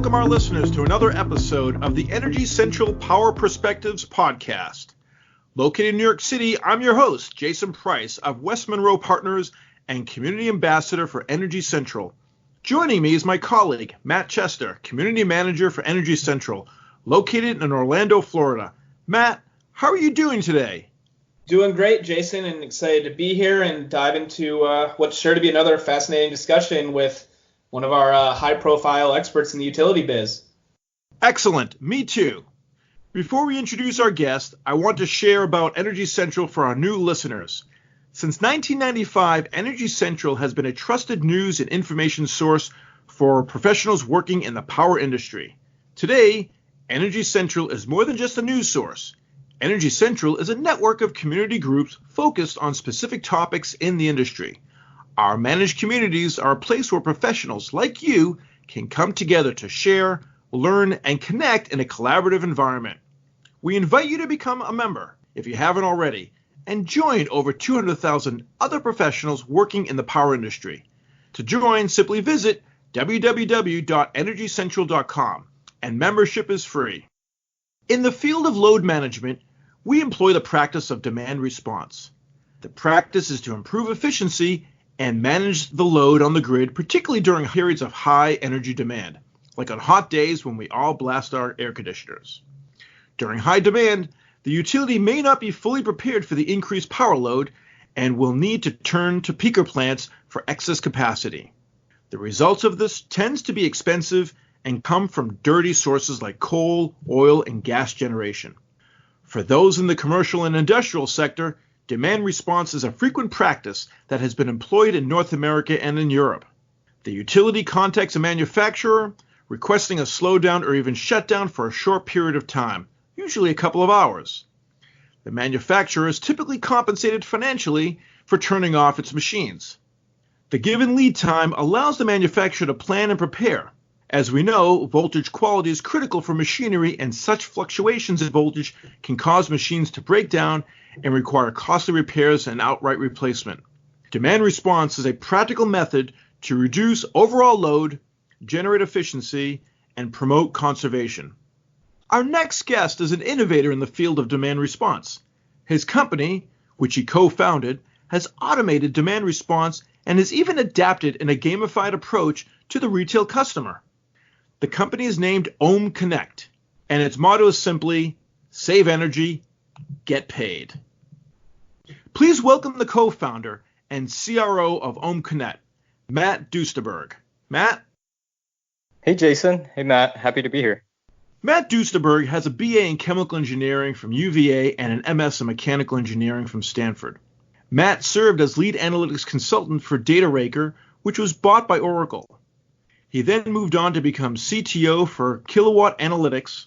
welcome our listeners to another episode of the Energy Central Power Perspectives podcast. Located in New York City, I'm your host, Jason Price of West Monroe Partners and Community Ambassador for Energy Central. Joining me is my colleague, Matt Chester, Community Manager for Energy Central, located in Orlando, Florida. Matt, how are you doing today? Doing great, Jason, and excited to be here and dive into what's sure to be another fascinating discussion with one of our high-profile experts in the utility biz. Excellent. Me too. Before we introduce our guest, I want to share about Energy Central for our new listeners. Since 1995, Energy Central has been a trusted news and information source for professionals working in the power industry. Today, Energy Central is more than just a news source. Energy Central is a network of community groups focused on specific topics in the industry. Our managed communities are a place where professionals like you can come together to share, learn, and connect in a collaborative environment. We invite you to become a member, if you haven't already, and join over 200,000 other professionals working in the power industry. To join, simply visit www.energycentral.com, and membership is free. In the field of load management, we employ the practice of demand response. The practice is to improve efficiency and manage the load on the grid, particularly during periods of high energy demand, like on hot days when we all blast our air conditioners. During high demand, the utility may not be fully prepared for the increased power load and will need to turn to peaker plants for excess capacity. The results of this tends to be expensive and come from dirty sources like coal, oil, and gas generation. For those in the commercial and industrial sector, demand response is a frequent practice that has been employed in North America and in Europe. The utility contacts a manufacturer, requesting a slowdown or even shutdown for a short period of time, usually a couple of hours. The manufacturer is typically compensated financially for turning off its machines. The given lead time allows the manufacturer to plan and prepare. As we know, voltage quality is critical for machinery, and such fluctuations in voltage can cause machines to break down and require costly repairs and outright replacement. Demand response is a practical method to reduce overall load, generate efficiency, and promote conservation. Our next guest is an innovator in the field of demand response. His company, which he co-founded, has automated demand response and has even adapted in a gamified approach to the retail customer. The company is named Ohm Connect, and its motto is simply, save energy, get paid. Please welcome the co-founder and CRO of Ohm Connect, Matt Duesterberg. Matt? Hey, Jason. Hey, Matt. Happy to be here. Matt Duesterberg has a BA in Chemical Engineering from UVA and an MS in Mechanical Engineering from Stanford. Matt served as lead analytics consultant for DataRaker, which was bought by Oracle. He then moved on to become CTO for Kilowatt Analytics,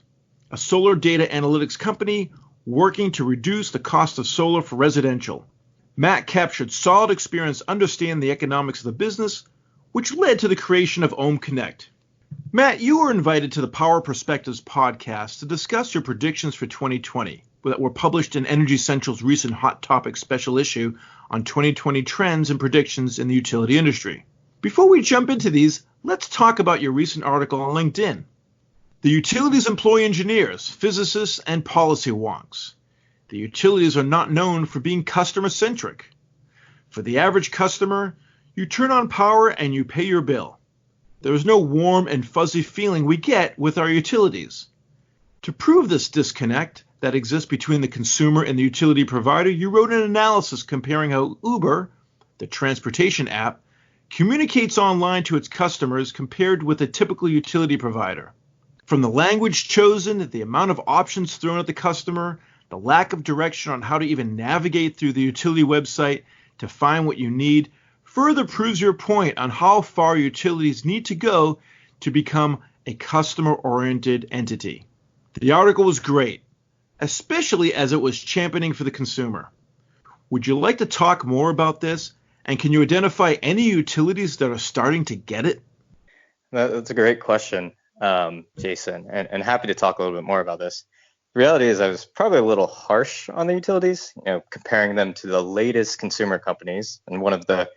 a solar data analytics company working to reduce the cost of solar for residential. Matt captured solid experience understanding the economics of the business, which led to the creation of Ohm Connect. Matt, you were invited to the Power Perspectives podcast to discuss your predictions for 2020 that were published in Energy Central's recent Hot Topics special issue on 2020 trends and predictions in the utility industry. Before we jump into these, let's talk about your recent article on LinkedIn. The utilities employ engineers, physicists, and policy wonks. The utilities are not known for being customer-centric. For the average customer, you turn on power and you pay your bill. There is no warm and fuzzy feeling we get with our utilities. To prove this disconnect that exists between the consumer and the utility provider, you wrote an analysis comparing how Uber, the transportation app, communicates online to its customers compared with a typical utility provider. From the language chosen, the amount of options thrown at the customer, the lack of direction on how to even navigate through the utility website to find what you need, further proves your point on how far utilities need to go to become a customer-oriented entity. The article was great, especially as it was championing for the consumer. Would you like to talk more about this? And can you identify any utilities that are starting to get it? That's a great question, Jason, and happy to talk a little bit more about this. The reality is I was probably a little harsh on the utilities, comparing them to the latest consumer companies, and one of the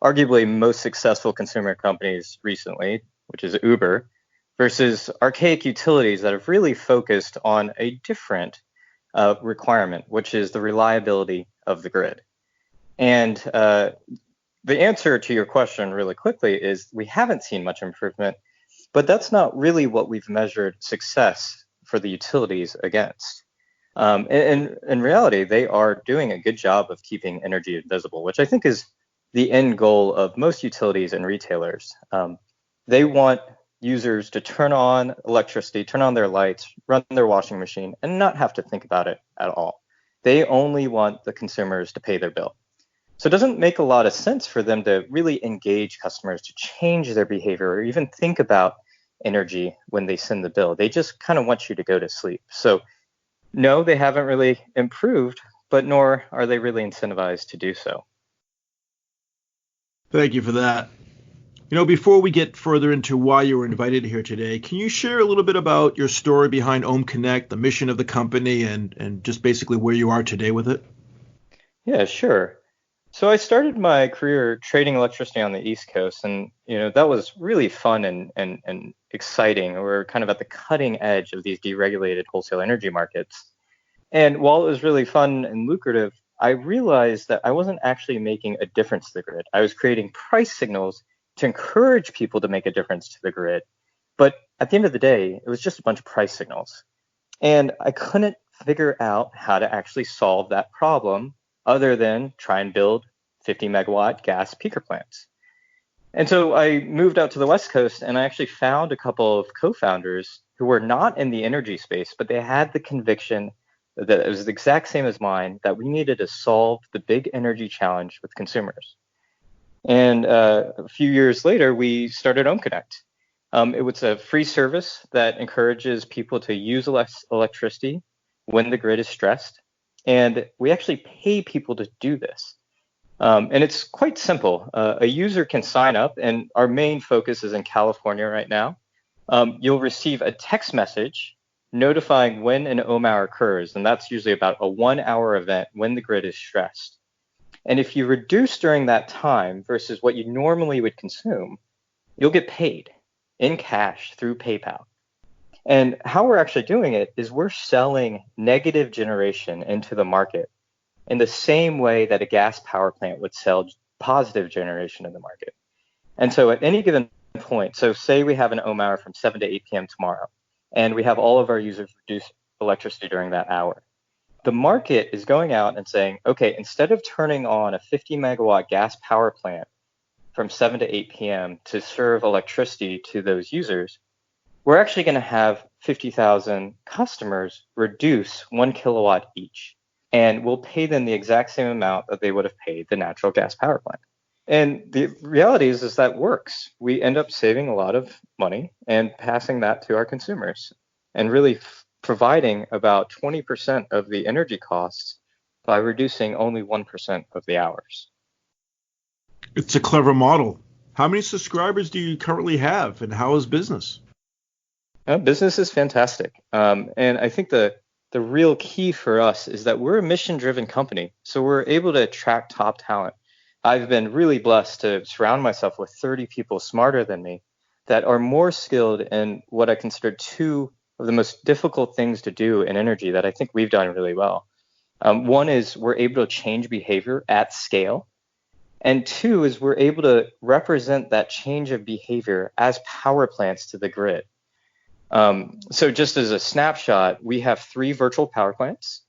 arguably most successful consumer companies recently, which is Uber. versus archaic utilities that have really focused on a different requirement, which is the reliability of the grid. And the answer to your question really quickly is we haven't seen much improvement, but that's not really what we've measured success for the utilities against. In reality, they are doing a good job of keeping energy invisible, which I think is the end goal of most utilities and retailers. They want users to turn on electricity, turn on their lights, run their washing machine, and not have to think about it at all. They only want the consumers to pay their bill. So it doesn't make a lot of sense for them to really engage customers to change their behavior or even think about energy when they send the bill. They just kind of want you to go to sleep. So no, they haven't really improved, but nor are they really incentivized to do so. Thank you for that. Before we get further into why you were invited here today, can you share a little bit about your story behind Ohm Connect, the mission of the company, and just basically where you are today with it? Yeah, sure. So I started my career trading electricity on the East Coast, and that was really fun and exciting. We're kind of at the cutting edge of these deregulated wholesale energy markets. And while it was really fun and lucrative, I realized that I wasn't actually making a difference to the grid. I was creating price signals to encourage people to make a difference to the grid. But at the end of the day, it was just a bunch of price signals. And I couldn't figure out how to actually solve that problem other than try and build 50 megawatt gas peaker plants. And so I moved out to the West Coast, and I actually found a couple of co-founders who were not in the energy space, but they had the conviction that it was the exact same as mine, that we needed to solve the big energy challenge with consumers. And a few years later, we started OhmConnect. It was a free service that encourages people to use electricity when the grid is stressed. And we actually pay people to do this. And it's quite simple. A user can sign up, and our main focus is in California right now. You'll receive a text message notifying when an ohm hour occurs, and that's usually about a 1 hour event when the grid is stressed. And if you reduce during that time versus what you normally would consume, you'll get paid in cash through PayPal. And how we're actually doing it is we're selling negative generation into the market in the same way that a gas power plant would sell positive generation in the market. And so at any given point, so say we have an ohm hour from 7 to 8 p.m. tomorrow, and we have all of our users reduce electricity during that hour. The market is going out and saying, okay, instead of turning on a 50 megawatt gas power plant from 7 to 8 p.m. to serve electricity to those users, we're actually going to have 50,000 customers reduce 1 kilowatt each. And we'll pay them the exact same amount that they would have paid the natural gas power plant. And the reality is that works. We end up saving a lot of money and passing that to our consumers and really providing about 20% of the energy costs by reducing only 1% of the hours. It's a clever model. How many subscribers do you currently have, and how is business? Business is fantastic. And I think the real key for us is that we're a mission-driven company, so we're able to attract top talent. I've been really blessed to surround myself with 30 people smarter than me that are more skilled in what I consider two of the most difficult things to do in energy that I think we've done really well. One is we're able to change behavior at scale. And two is we're able to represent that change of behavior as power plants to the grid. So just as a snapshot, we have 3 virtual power plants,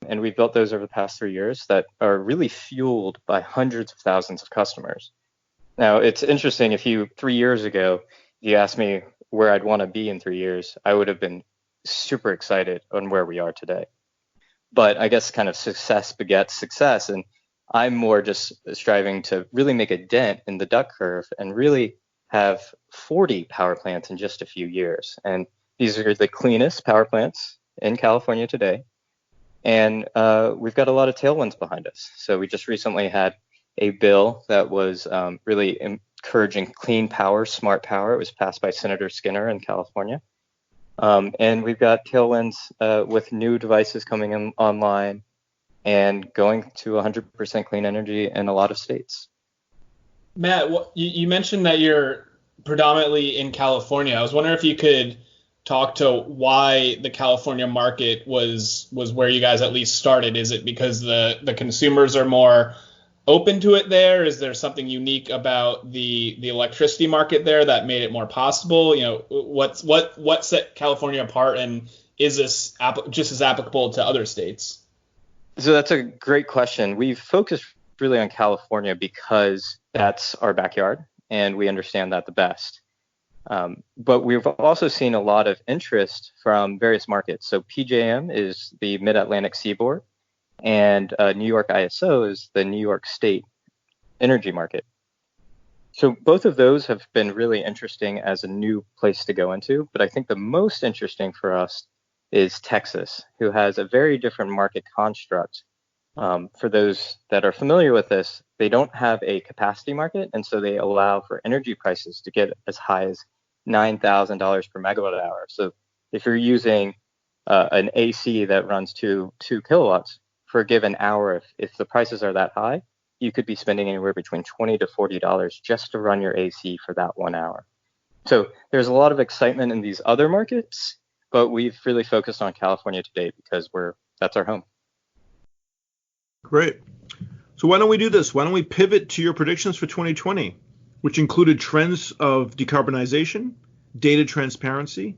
and we've built those over the past 3 years that are really fueled by hundreds of thousands of customers. Now, it's interesting, 3 years ago, you asked me where I'd want to be in 3 years, I would have been super excited on where we are today. But I guess kind of success begets success, and I'm more just striving to really make a dent in the duck curve and really have 40 power plants in just a few years. And these are the cleanest power plants in California today. And we've got a lot of tailwinds behind us. So we just recently had a bill that was really encouraging clean power, smart power. It was passed by Senator Skinner in California. And we've got tailwinds with new devices coming in online and going to 100% clean energy in a lot of states. Matt, you mentioned that you're predominantly in California. I was wondering if you could talk to why the California market was where you guys at least started. Is it because the consumers are more open to it there? Is there something unique about the electricity market there that made it more possible? What set California apart, and is this just as applicable to other states? So that's a great question. We've focused really on California because that's our backyard and we understand that the best. But we've also seen a lot of interest from various markets. So PJM is the Mid-Atlantic Seaboard, and New York ISO is the New York State energy market. So both of those have been really interesting as a new place to go into. But I think the most interesting for us is Texas, who has a very different market construct. For those that are familiar with this, they don't have a capacity market, and so they allow for energy prices to get as high as $9,000 per megawatt hour. So if you're using an AC that runs to 2 kilowatts for a given hour, if the prices are that high, you could be spending anywhere between $20 to $40 just to run your AC for that 1 hour. So there's a lot of excitement in these other markets, but we've really focused on California to date because that's our home. Great. So why don't we do this? Why don't we pivot to your predictions for 2020, which included trends of decarbonization, data transparency,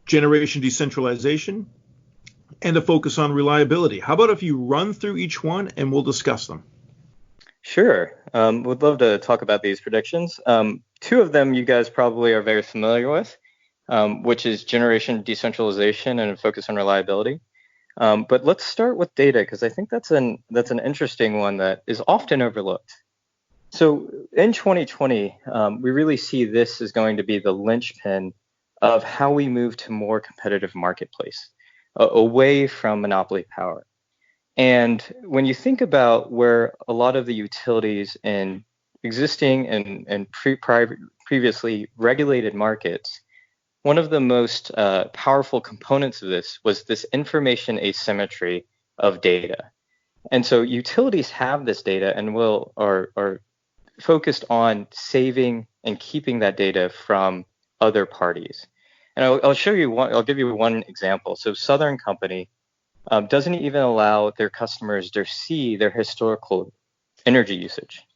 generation decentralization, and a focus on reliability. How about if you run through each one and we'll discuss them? Sure. Would love to talk about these predictions. Two of them you guys probably are very familiar with, which is generation decentralization and a focus on reliability. But let's start with data, because I think that's an interesting one that is often overlooked. So in 2020, we really see this as going to be the linchpin of how we move to more competitive marketplace, away from monopoly power. And when you think about where a lot of the utilities in existing and previously regulated markets, one of the most powerful components of this was this information asymmetry of data. And so utilities have this data and are focused on saving and keeping that data from other parties. And I'll give you one example. So Southern Company doesn't even allow their customers to see their historical energy usage.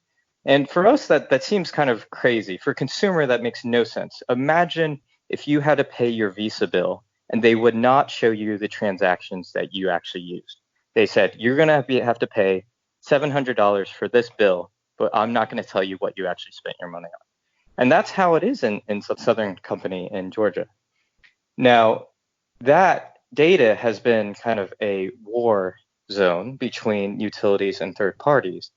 And for us, that seems kind of crazy. For a consumer, that makes no sense. Imagine if you had to pay your Visa bill and they would not show you the transactions that you actually used. They said, you're going to have to pay $700 for this bill, but I'm not going to tell you what you actually spent your money on. And that's how it is in Southern Company in Georgia. Now, that data has been kind of a war zone between utilities and third parties.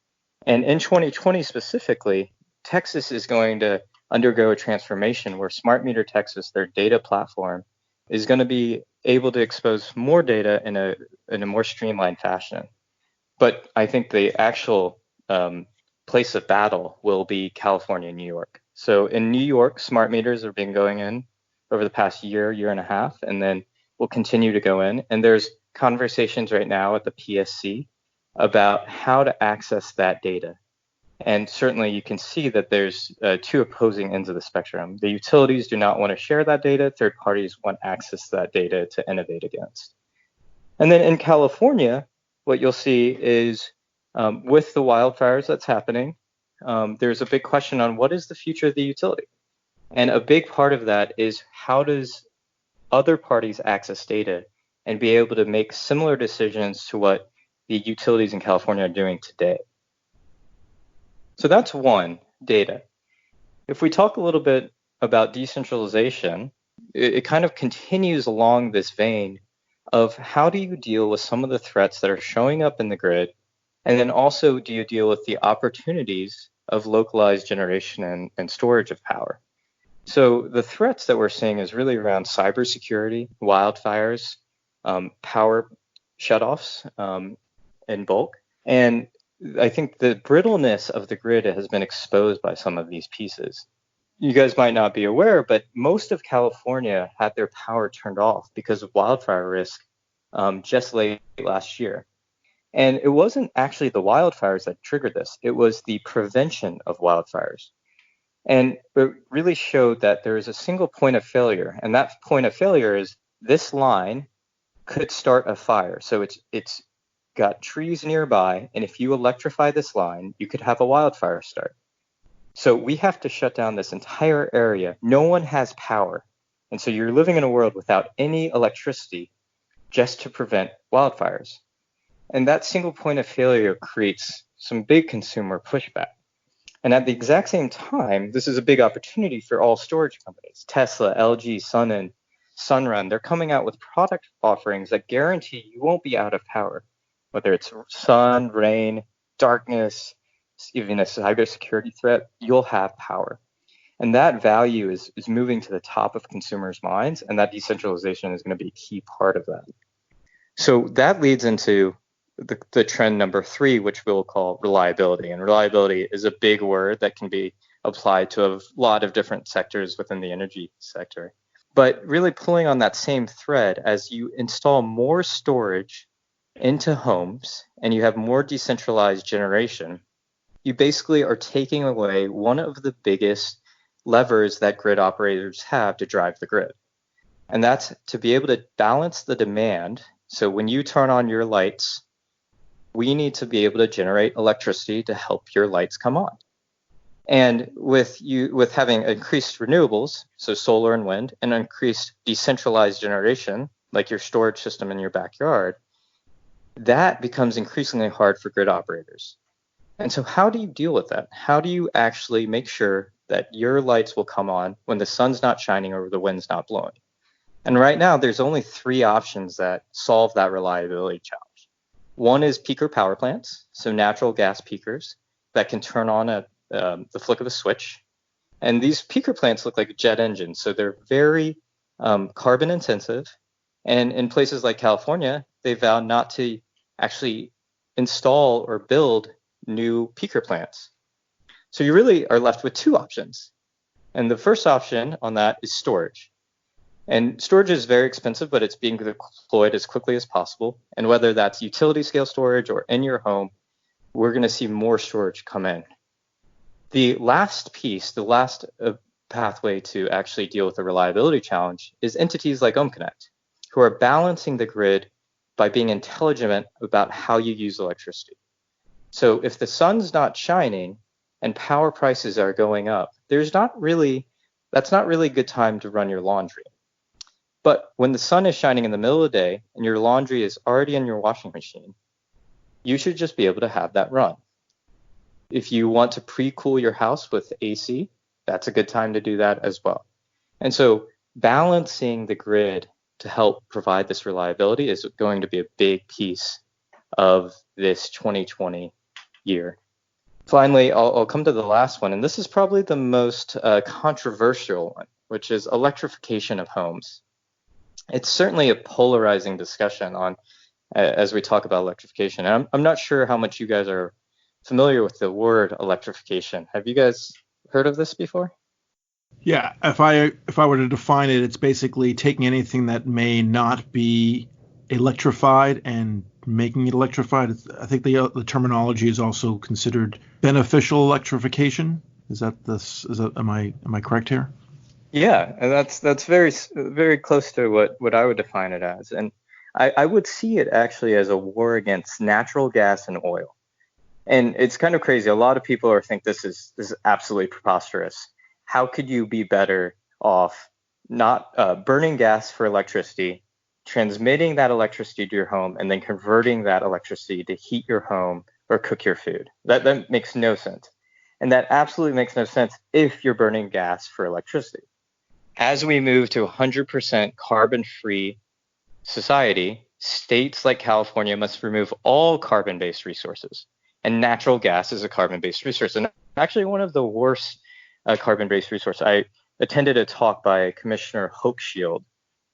And in 2020 specifically, Texas is going to undergo a transformation where Smart Meter Texas, their data platform, is going to be able to expose more data in a more streamlined fashion. But I think the actual place of battle will be California and New York. So in New York, smart meters have been going in over the past year and a half, and then will continue to go in. And there's conversations right now at the PSC about how to access that data. And certainly you can see that there's two opposing ends of the spectrum. The utilities do not want to share that data. Third parties want access to that data to innovate against. And then in California, what you'll see is with the wildfires that's happening, there's a big question on what is the future of the utility. And a big part of that is how does other parties access data and be able to make similar decisions to what the utilities in California are doing today. So that's one, data. If we talk a little bit about decentralization, it kind of continues along this vein of how do you deal with some of the threats that are showing up in the grid, and then also do you deal with the opportunities of localized generation and storage of power. So the threats that we're seeing is really around cybersecurity, wildfires, power shutoffs in bulk. And I think the brittleness of the grid has been exposed by some of these pieces. You guys might not be aware, but most of California had their power turned off because of wildfire risk just late last year. And it wasn't actually the wildfires that triggered this. It was the prevention of wildfires. And it really showed that there is a single point of failure. And that point of failure is this line could start a fire. So it's got trees nearby. And if you electrify this line, you could have a wildfire start. So we have to shut down this entire area. No one has power. And so you're living in a world without any electricity just to prevent wildfires. And that single point of failure creates some big consumer pushback. And at the exact same time, this is a big opportunity for all storage companies. Tesla, LG, Sunrun, they're coming out with product offerings that guarantee you won't be out of power, whether it's sun, rain, darkness, even a cybersecurity threat, you'll have power. And that value is moving to the top of consumers' minds, and that decentralization is going to be a key part of that. So that leads into the trend number 3, which we'll call reliability. And reliability is a big word that can be applied to a lot of different sectors within the energy sector. But really pulling on that same thread, as you install more storage into homes and you have more decentralized generation, you basically are taking away one of the biggest levers that grid operators have to drive the grid. And that's to be able to balance the demand. So when you turn on your lights, we need to be able to generate electricity to help your lights come on. And with having increased renewables, so solar and wind, and increased decentralized generation, like your storage system in your backyard, that becomes increasingly hard for grid operators. And so how do you deal with that? How do you actually make sure that your lights will come on when the sun's not shining or the wind's not blowing? And right now, there's only 3 options that solve that reliability challenge. One is peaker power plants, so natural gas peakers that can turn on at the flick of a switch. And these peaker plants look like jet engines, so they're very carbon intensive. And in places like California, they vowed not to actually install or build new peaker plants. So you really are left with 2 options. And the first option on that is storage. And storage is very expensive, but it's being deployed as quickly as possible. And whether that's utility scale storage or in your home, we're going to see more storage come in. The last piece, the last pathway to actually deal with the reliability challenge is entities like OhmConnect, who are balancing the grid by being intelligent about how you use electricity. So if the sun's not shining and power prices are going up, that's not really a good time to run your laundry. But when the sun is shining in the middle of the day and your laundry is already in your washing machine, you should just be able to have that run. If you want to pre-cool your house with AC, that's a good time to do that as well. And so balancing the grid to help provide this reliability is going to be a big piece of this 2020 year. Finally, I'll come to the last one, and this is probably the most controversial one, which is electrification of homes. It's certainly a polarizing discussion on as we talk about electrification. And I'm not sure how much you guys are familiar with the word electrification. Have you guys heard of this before? Yeah, if I were to define it, it's basically taking anything that may not be electrified and making it electrified. I think the terminology is also considered beneficial electrification. Am I correct here? Yeah, and that's very, very close to what I would define it as. And I would see it actually as a war against natural gas and oil. And it's kind of crazy. A lot of people think this is absolutely preposterous. How could you be better off not burning gas for electricity, transmitting that electricity to your home, and then converting that electricity to heat your home or cook your food? That makes no sense. And that absolutely makes no sense if you're burning gas for electricity. As we move to 100% carbon-free society, states like California must remove all carbon-based resources. And natural gas is a carbon-based resource. And actually one of the worst carbon-based resources. I attended a talk by Commissioner Hochschild,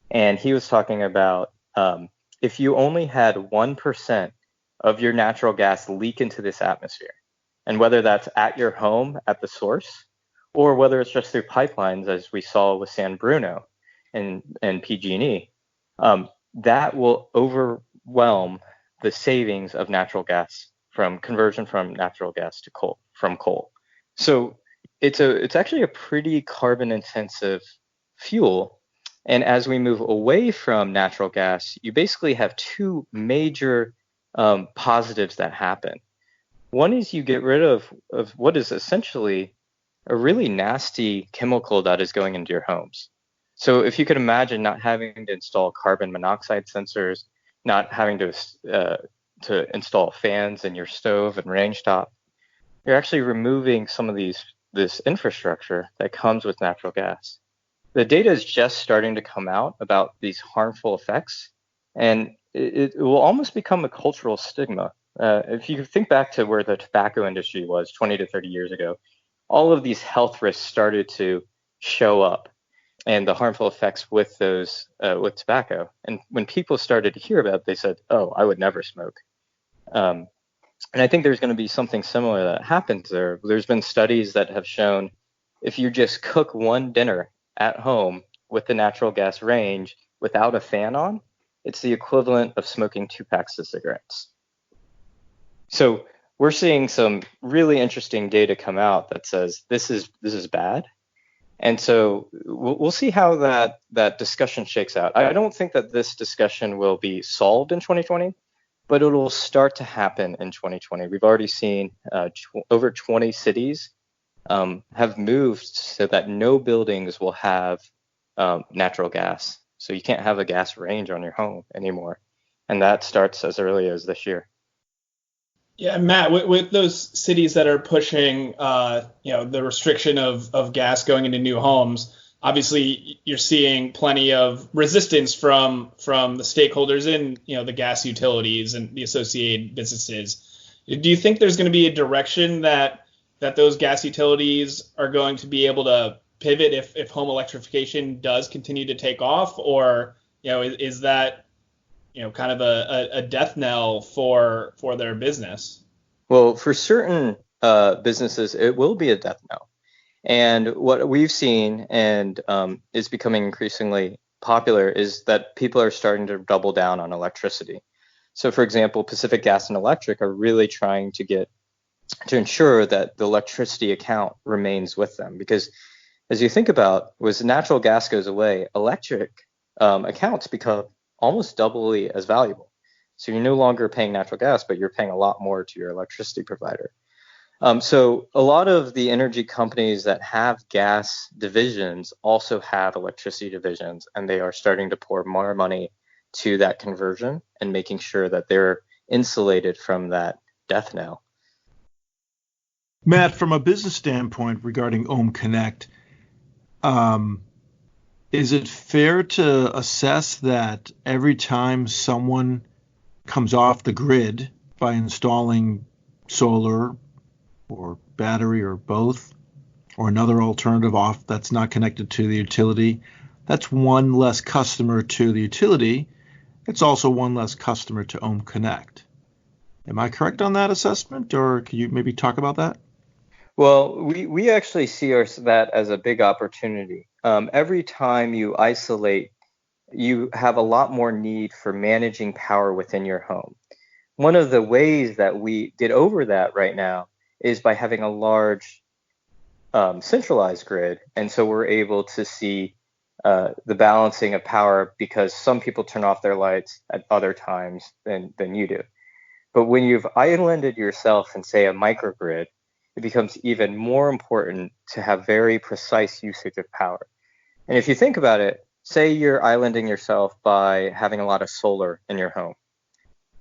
and he was talking about if you only had 1% of your natural gas leak into this atmosphere, and whether that's at your home at the source, or whether it's just through pipelines, as we saw with San Bruno and PG&E, that will overwhelm the savings of natural gas from conversion from natural gas to coal. So it's actually a pretty carbon intensive fuel. And as we move away from natural gas, you basically have two major positives that happen. One is you get rid of what is essentially a really nasty chemical that is going into your homes. So if you could imagine not having to install carbon monoxide sensors, not having to install fans in your stove and range top, you're actually removing some of this infrastructure that comes with natural gas. The data is just starting to come out about these harmful effects, and it will almost become a cultural stigma. If you think back to where the tobacco industry was 20 to 30 years ago, all of these health risks started to show up and the harmful effects with with tobacco. And when people started to hear about it, they said, oh, I would never smoke. And I think there's going to be something similar that happens there. There's been studies that have shown if you just cook one dinner at home with the natural gas range without a fan on, it's the equivalent of smoking 2 packs of cigarettes. So we're seeing some really interesting data come out that says this is bad. And so we'll see how that discussion shakes out. I don't think that this discussion will be solved in 2020, but it will start to happen in 2020. We've already seen over 20 cities have moved so that no buildings will have natural gas. So you can't have a gas range on your home anymore. And that starts as early as this year. Yeah, Matt, with those cities that are pushing, the restriction of gas going into new homes, obviously you're seeing plenty of resistance from the stakeholders in, the gas utilities and the associated businesses. Do you think there's going to be a direction that those gas utilities are going to be able to pivot if home electrification does continue to take off, or is that kind of a death knell for their business? Well, for certain businesses, it will be a death knell. And what we've seen and is becoming increasingly popular is that people are starting to double down on electricity. So, for example, Pacific Gas and Electric are really trying to ensure that the electricity account remains with them. Because as you think about, as natural gas goes away, electric accounts become almost doubly as valuable. So you're no longer paying natural gas, but you're paying a lot more to your electricity provider. So a lot of the energy companies that have gas divisions also have electricity divisions, and they are starting to pour more money to that conversion and making sure that they're insulated from that death knell. Matt, from a business standpoint regarding Ohm Connect, is it fair to assess that every time someone comes off the grid by installing solar or battery or both, or another alternative off that's not connected to the utility, that's one less customer to the utility? It's also one less customer to Ohm Connect. Am I correct on that assessment, or can you maybe talk about that? Well, we actually see that as a big opportunity. Every time you isolate, you have a lot more need for managing power within your home. One of the ways that we get over that right now is by having a large centralized grid. And so we're able to see the balancing of power because some people turn off their lights at other times than you do. But when you've islanded yourself in, say, a microgrid, it becomes even more important to have very precise usage of power. And if you think about it, say you're islanding yourself by having a lot of solar in your home.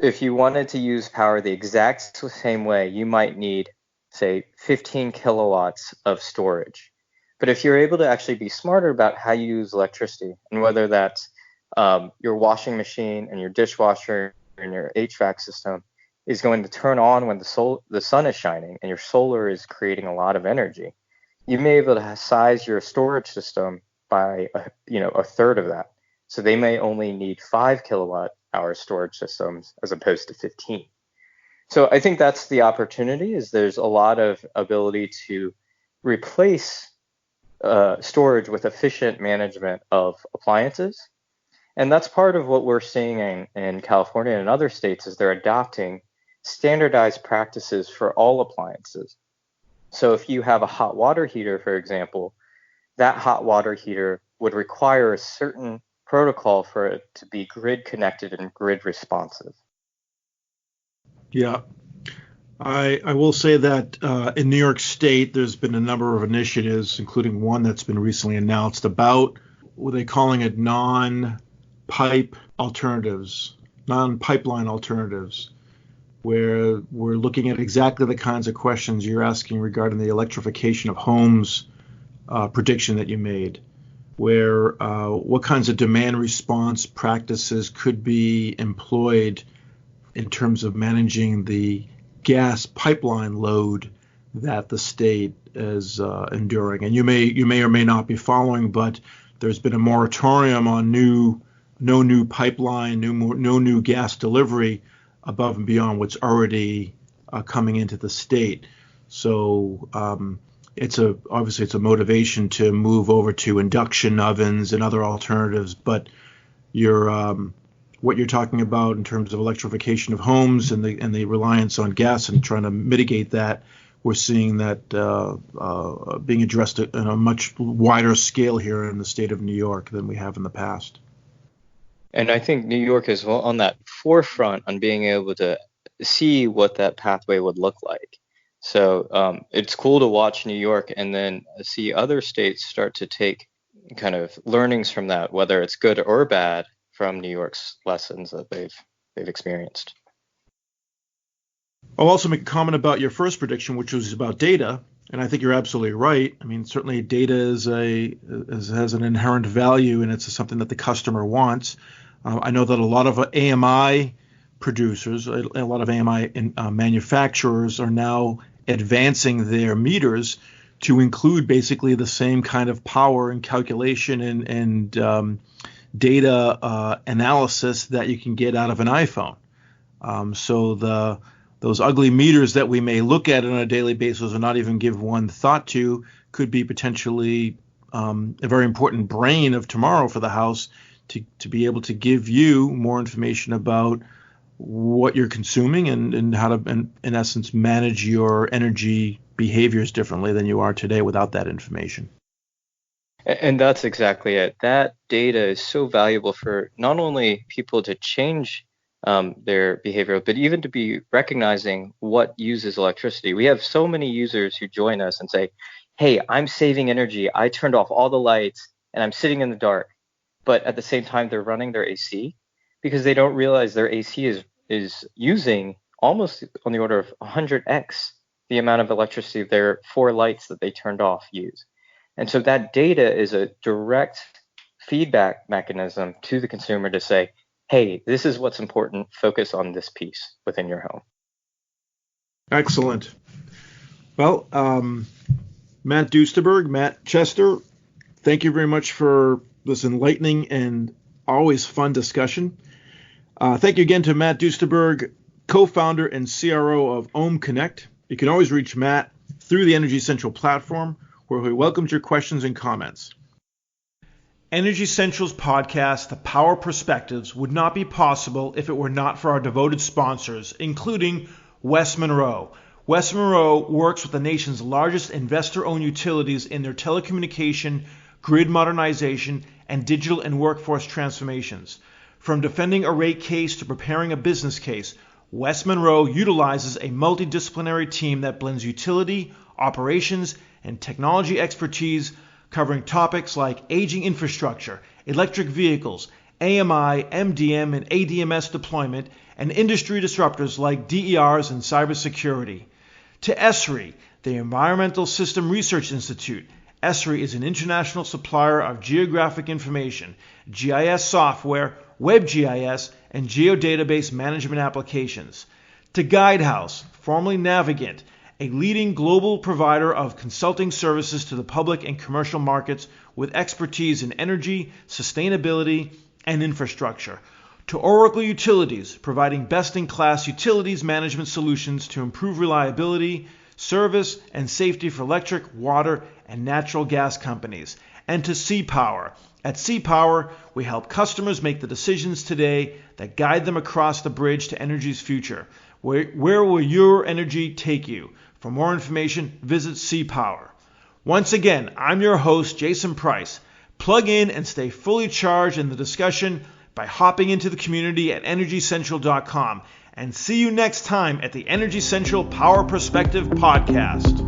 If you wanted to use power the exact same way, you might need, say, 15 kilowatts of storage. But if you're able to actually be smarter about how you use electricity, and whether that's your washing machine and your dishwasher and your HVAC system is going to turn on when the sun is shining and your solar is creating a lot of energy, you may be able to size your storage system by a third of that. So they may only need 5 kilowatt hour storage systems as opposed to 15. So I think that's the opportunity, is there's a lot of ability to replace storage with efficient management of appliances. And that's part of what we're seeing in California and other states, is they're adopting standardized practices for all appliances. So if you have a hot water heater, for example, that hot water heater would require a certain protocol for it to be grid connected and grid responsive. Yeah. I will say that in New York State, there's been a number of initiatives, including one that's been recently announced about what they're calling it non-pipeline alternatives, where we're looking at exactly the kinds of questions you're asking regarding the electrification of homes prediction that you made, where what kinds of demand response practices could be employed in terms of managing the gas pipeline load that the state is enduring. And you may or may not be following, but there's been a moratorium on no new pipeline, no new gas delivery above and beyond what's already coming into the state. So obviously it's a motivation to move over to induction ovens and other alternatives, but what you're talking about in terms of electrification of homes and the reliance on gas and trying to mitigate that, we're seeing that being addressed on a much wider scale here in the state of New York than we have in the past. And I think New York is on that forefront on being able to see what that pathway would look like. So it's cool to watch New York and then see other states start to take kind of learnings from that, whether it's good or bad, from New York's lessons that they've experienced. I'll also make a comment about your first prediction, which was about data, and I think you're absolutely right. I mean, certainly data has an inherent value, and it's something that the customer wants. I know that a lot of AMI producers, a lot of AMI manufacturers are now advancing their meters to include basically the same kind of power and calculation and data analysis that you can get out of an iPhone. So those ugly meters that we may look at on a daily basis or not even give one thought to could be potentially a very important brain of tomorrow for the house to be able to give you more information about what you're consuming and how to, in essence, manage your energy behaviors differently than you are today without that information. And that's exactly it. That data is so valuable for not only people to change their behavior, but even to be recognizing what uses electricity. We have so many users who join us and say, hey, I'm saving energy. I turned off all the lights and I'm sitting in the dark. But at the same time, they're running their AC because they don't realize their AC is using almost on the order of 100x the amount of electricity their 4 lights that they turned off use. And so that data is a direct feedback mechanism to the consumer to say, hey, this is what's important. Focus on this piece within your home. Excellent. Well, Matt Duesterberg, Matt Chester, thank you very much for this enlightening and always fun discussion. Thank you again to Matt Duesterberg, co-founder and CRO of Ohm Connect. You can always reach Matt through the Energy Central platform, where he welcomes your questions and comments. Energy Central's podcast, The Power Perspectives, would not be possible if it were not for our devoted sponsors, including West Monroe. West Monroe works with the nation's largest investor-owned utilities in their telecommunication, grid modernization, and digital and workforce transformations. From defending a rate case to preparing a business case, West Monroe utilizes a multidisciplinary team that blends utility, operations, and technology expertise, covering topics like aging infrastructure, electric vehicles, AMI, MDM, and ADMS deployment, and industry disruptors like DERs and cybersecurity. To ESRI, the Environmental System Research Institute. ESRI is an international supplier of geographic information, GIS software, WebGIS, and geodatabase management applications. To Guidehouse, formerly Navigant, a leading global provider of consulting services to the public and commercial markets with expertise in energy, sustainability, and infrastructure. To Oracle Utilities, providing best-in-class utilities management solutions to improve reliability, service, and safety for electric, water, and natural gas companies. And to CPower. At CPower, we help customers make the decisions today that guide them across the bridge to energy's future. Where will your energy take you? For more information, visit CPower. Once again, I'm your host, Jason Price. Plug in and stay fully charged in the discussion by hopping into the community at EnergyCentral.com. And see you next time at the Energy Central Power Perspective Podcast.